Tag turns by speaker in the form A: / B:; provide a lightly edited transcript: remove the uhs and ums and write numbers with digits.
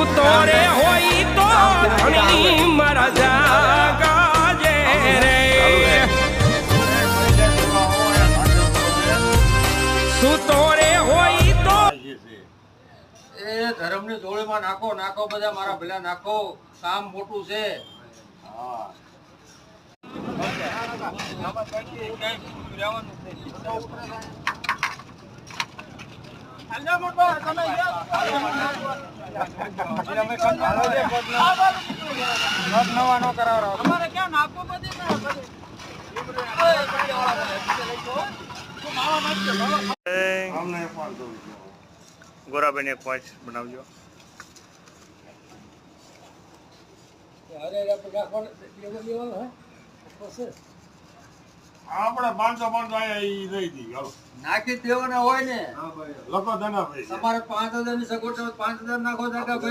A: સૂતો રે હોય તો ધણી મારા જાગાજે રે સૂતો રે હોય તો
B: એ ધર્મની જોડીમાં નાખો નાખો બધા મારા ભેલા નાખો કામ મોટું છે
C: ગોરાબેન એક પાંચ બનાવજો.
D: આપણે 500 આયા રહી દી
B: નાખી દેવાના હોય ને
D: લખો ધના ભાઈ
B: તમારે 5000 ની સગવડ 5000 નાખો ભાઈ